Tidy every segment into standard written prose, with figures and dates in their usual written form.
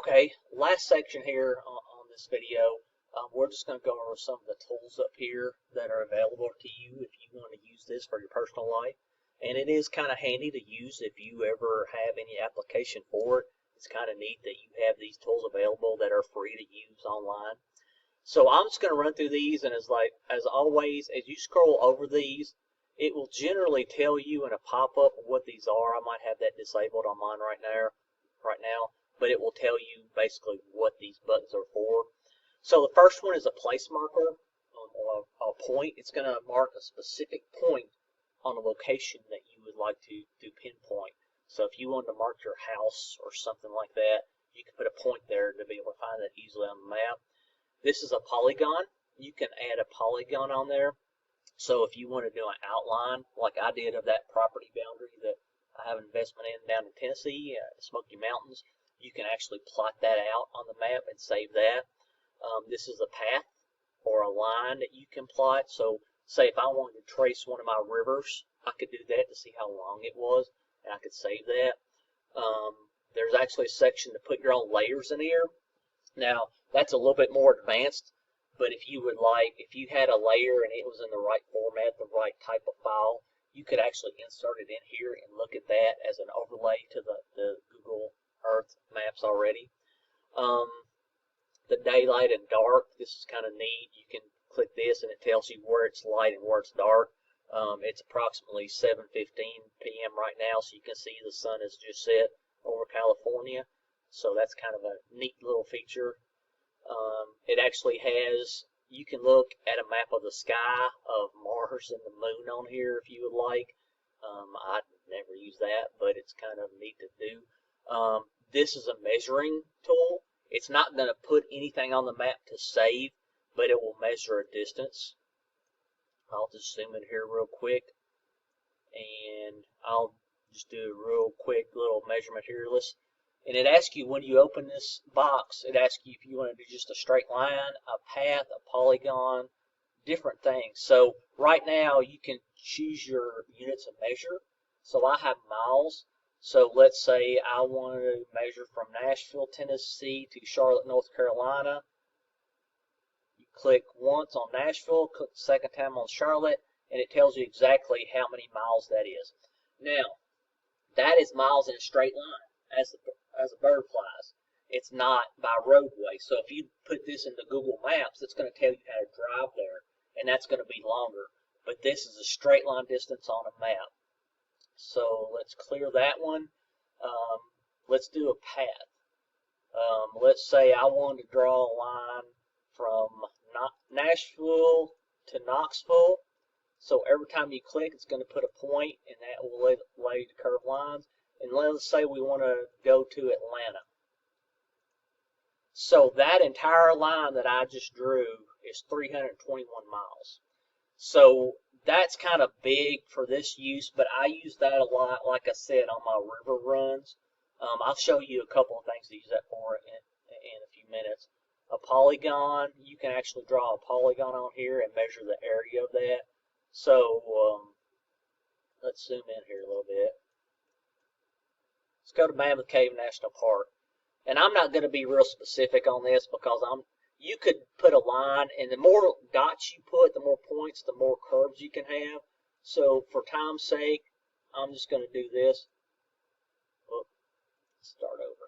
Okay, last section here on this video, we're just going to go over some of the tools up here that are available to you if you want to use this for your personal life. And it is kind of handy to use if you ever have any application for it. It's kind of neat that you have these tools available that are free to use online. So I'm just going to run through these, and as always, as you scroll over these, it will generally tell you in a pop-up what these are. I might have that disabled on mine right now, but it will tell you basically what these buttons are for. So the first one is a place marker, or a point. It's going to mark a specific point on a location that you would like to pinpoint. So if you wanted to mark your house or something like that, you can put a point there to be able to find that easily on the map. This is a polygon. You can add a polygon on there. So if you want to do an outline, like I did of that property boundary that I have an investment in down in Tennessee, Smoky Mountains, you can actually plot that out on the map and save that. This is a path or a line that you can plot. So say if I wanted to trace one of my rivers, I could do that to see how long it was, and I could save that. There's actually a section to put your own layers in here. Now, that's a little bit more advanced, but if you had a layer and it was in the right format, the right type of file, you could actually insert it in here and look at that as an overlay to the Google Earth maps already. The daylight and dark, this is kind of neat. You can click this and it tells you where it's light and where it's dark. It's approximately 7:15 p.m. right now, so you can see the sun has just set over California. So that's kind of a neat little feature. It actually has, you can look at a map of the sky of Mars and the moon on here if you would like. I never use that, but it's kind of neat to do. This is a measuring tool. It's not going to put anything on the map to save, but it will measure a distance. I'll just zoom in here real quick, and I'll just do a real quick little measurement here. And it asks you when you open this box, it asks you if you want to do just a straight line, a path, a polygon, different things. So right now you can choose your units of measure. So I have miles. So let's say I want to measure from Nashville, Tennessee to Charlotte, North Carolina. You click once on Nashville, click the second time on Charlotte, and it tells you exactly how many miles that is. Now, that is miles in a straight line as a bird flies. It's not by roadway. So if you put this into Google Maps, it's going to tell you how to drive there, and that's going to be longer. But this is a straight line distance on a map. So let's clear that one. Let's do a path. Let's say I want to draw a line from Nashville to Knoxville. So every time you click, it's going to put a point, and that will allow you to curve lines. And let's say we want to go to Atlanta. So that entire line that I just drew is 321 miles. So that's kind of big for this use, but I use that a lot, like I said, on my river runs. I'll show you a couple of things to use that for in a few minutes. A polygon, you can actually draw a polygon on here and measure the area of that. So let's zoom in here a little bit. Let's go to Mammoth Cave National Park. And I'm not going to be real specific on this because you could put a line, and the more dots you put, the more points, the more curves you can have. So for time's sake, I'm just going to do this. Oh, start over.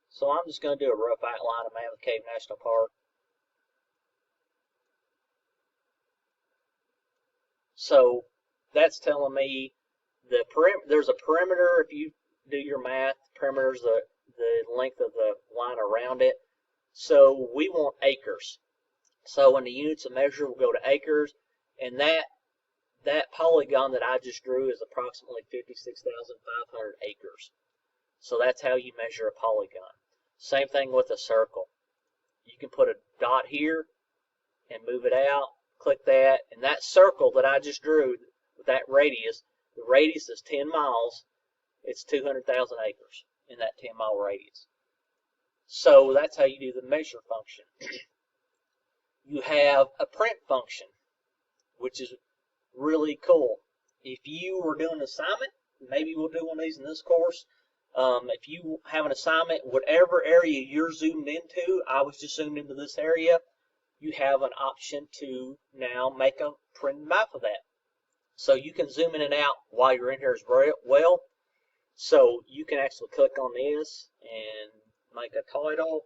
So I'm just going to do a rough outline of Mammoth Cave National Park. So that's telling me there's a perimeter. If you do your math, perimeter is the length of the line around it. So we want acres. So in the units of measure, we'll go to acres, and that polygon that I just drew is approximately 56,500 acres. So that's how you measure a polygon. Same thing with a circle. You can put a dot here and move it out, click that, and that circle that I just drew with that radius, the radius is 10 miles, it's 200,000 acres in that 10-mile radius. So that's how you do the measure function. You have a print function, which is really cool. if you were doing an assignment, maybe we'll do one of these in this course. If you have an assignment, whatever area you're zoomed into, I was just zoomed into this area, you have an option to now make a printed map of that. So you can zoom in and out while you're in here as well. So you can actually click on this and make a title.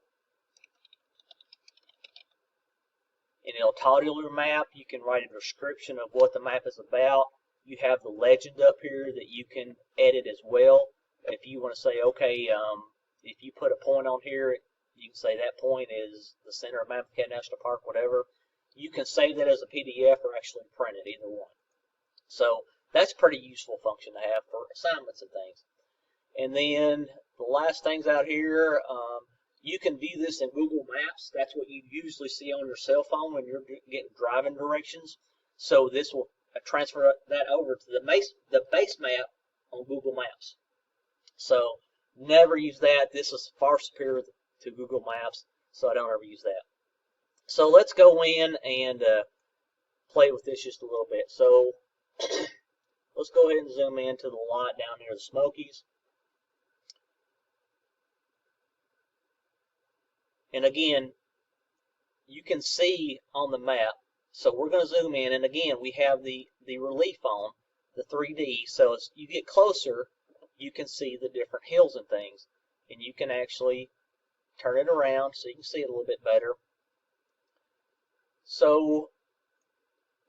And it'll title your map. You can write a description of what the map is about. You have the legend up here that you can edit as well. If you want to say, okay, if you put a point on here, you can say that point is the center of Mammoth Cave National Park, whatever. You can save that as a PDF or actually print it, either one. So that's a pretty useful function to have for assignments and things. And then the last things out here, you can view this in Google Maps. That's what you usually see on your cell phone when you're getting driving directions. So this will transfer that over to the base map on Google Maps. So never use that. This is far superior to Google Maps, so I don't ever use that. So let's go in and play with this just a little bit. So let's go ahead and zoom into the lot down near the Smokies. And again, you can see on the map. So we're going to zoom in, and again, we have the relief on, the 3D. So as you get closer, you can see the different hills and things. And you can actually turn it around so you can see it a little bit better. So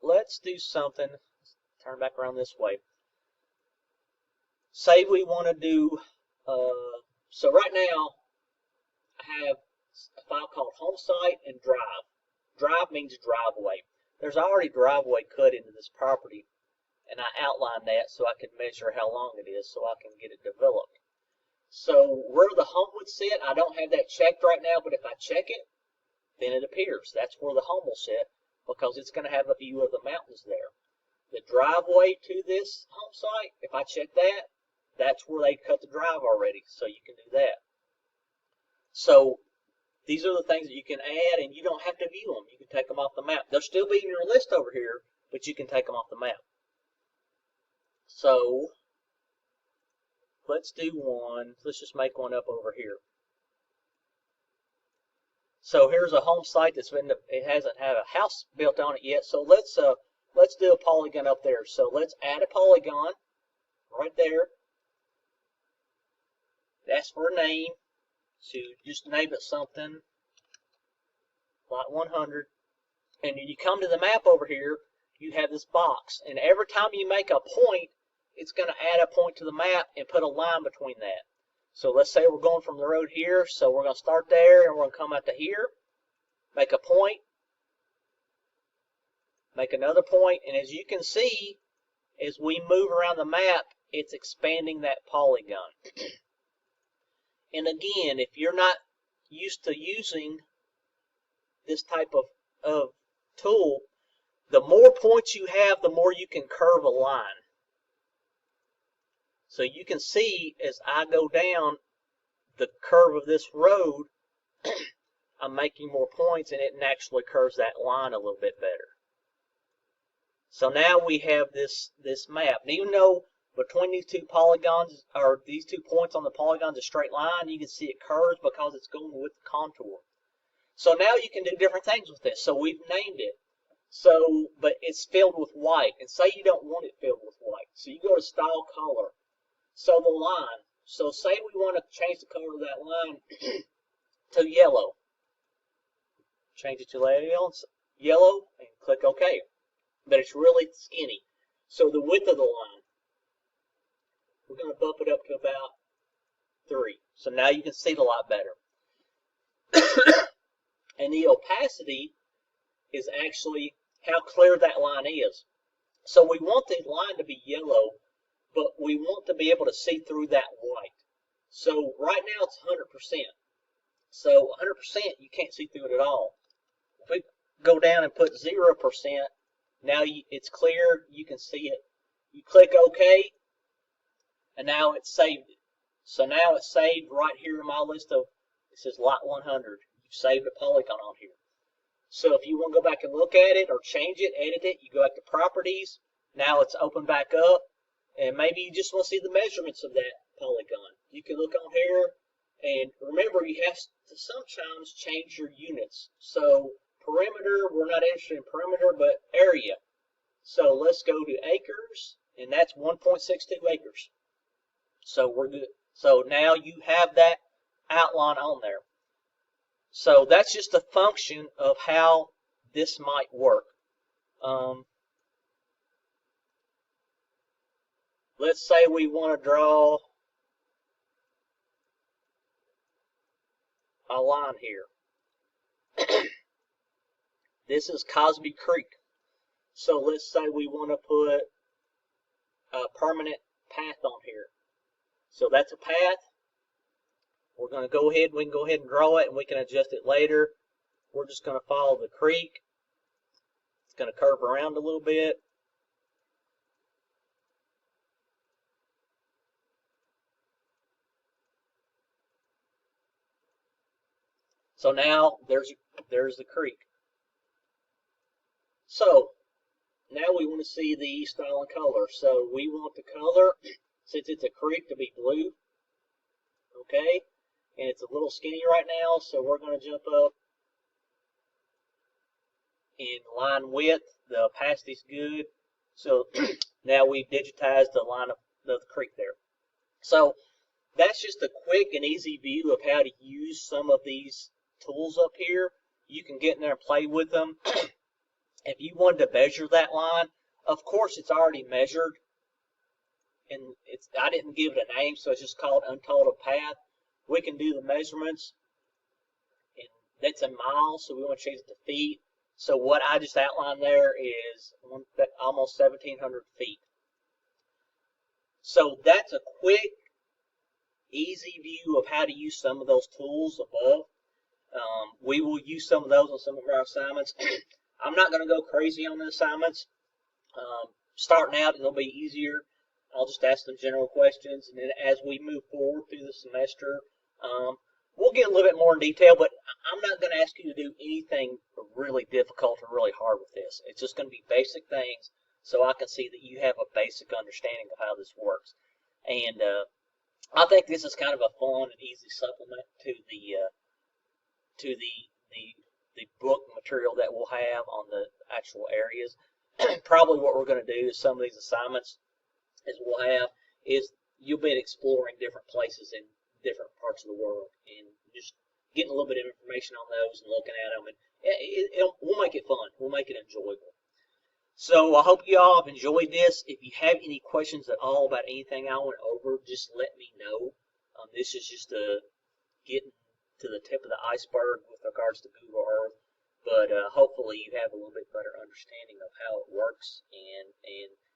let's do something. Let's turn back around this way. Say we want to do, so right now I have a file called home site and drive. Drive means driveway. There's already driveway cut into this property, and I outlined that so I can measure how long it is so I can get it developed. So where the home would sit, I don't have that checked right now, but if I check it, then it appears. That's where the home will sit because it's going to have a view of the mountains there. The driveway to this home site, if I check that, that's where they cut the drive already, so you can do that. So these are the things that you can add, and you don't have to view them. You can take them off the map. They'll still be in your list over here, but you can take them off the map. So let's do one. Let's just make one up over here. So here's a home site that's been, it hasn't had a house built on it yet. So let's do a polygon up there. So let's add a polygon right there. That's for a name. So just name it something like 100. And when you come to the map over here, you have this box. And every time you make a point, it's going to add a point to the map and put a line between that. So let's say we're going from the road here. So we're going to start there and we're going to come out to here, make a point, make another point. And as you can see, as we move around the map, it's expanding that polygon. And again, if you're not used to using this type of tool, the more points you have, the more you can curve a line. So you can see as I go down the curve of this road, I'm making more points and it naturally curves that line a little bit better. So now we have this map. And even though between these two polygons, or these 2 points on the polygon is a straight line, you can see it curves because it's going with the contour. So now you can do different things with this. So we've named it. So, but it's filled with white. And say you don't want it filled with white. So you go to Style Color. So the line. So say we want to change the color of that line to yellow. Change it to yellow and click OK. But it's really skinny. So the width of the line, we're going to bump it up to about 3. So now you can see it a lot better. And the opacity is actually how clear that line is. So we want the line to be yellow, but we want to be able to see through that white. So right now it's 100%. So 100% you can't see through it at all. If we go down and put 0%, now it's clear, you can see it. You click OK, and now it's saved it. So now it's saved right here in my list of, it says lot 100. You've saved a polygon on here. So if you want to go back and look at it or change it, edit it, you go back to Properties, Now it's open back up, and maybe you just want to see the measurements of that polygon. You can look on here, and remember you have to sometimes change your units. So perimeter, we're not interested in perimeter, but area. So let's go to acres, and that's 1.62 acres. So we're good. So now you have that outline on there. So that's just a function of how this might work. Let's say we want to draw a line here. This is Cosby Creek. So let's say we want to put a permanent path on here. So that's a path. We're going to go ahead, we can go ahead and draw it, and we can adjust it later. We're just going to follow the creek. It's going to curve around a little bit. So now there's the creek. So now we want to see the style and color. So we want the color, since it's a creek, to be blue. Okay, and it's a little skinny right now, so we're going to jump up in line width. The opacity's good. So now we've digitized the line of the creek there. So that's just a quick and easy view of how to use some of these tools up here. You can get in there and play with them. If you wanted to measure that line, of course it's already measured, and I didn't give it a name, so it's just called untotaled path. We can do the measurements, and that's in miles, so we want to change it to feet. So what I just outlined there is almost 1,700 feet. So that's a quick, easy view of how to use some of those tools above. We will use some of those on some of our assignments. I'm not going to go crazy on the assignments. Starting out, it'll be easier. I'll just ask them general questions, and then as we move forward through the semester, we'll get a little bit more in detail, but I'm not going to ask you to do anything really difficult or really hard with this. It's just going to be basic things so I can see that you have a basic understanding of how this works. And I think this is kind of a fun and easy supplement to the book material that we'll have on the actual areas. Probably what we're going to do is some of these assignments you'll be exploring different places in different parts of the world and just getting a little bit of information on those and looking at them, and we'll make it fun. We'll make it enjoyable. So I hope you all have enjoyed this. If you have any questions at all about anything I went over, just let me know. This is just getting to the tip of the iceberg with regards to Google Earth, but hopefully you have a little bit better understanding of how it works, and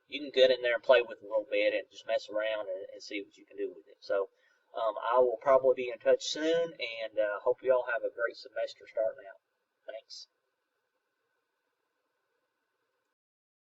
you can get in there and play with it a little bit and just mess around and see what you can do with it. So I will probably be in touch soon, and hope you all have a great semester starting out. Thanks.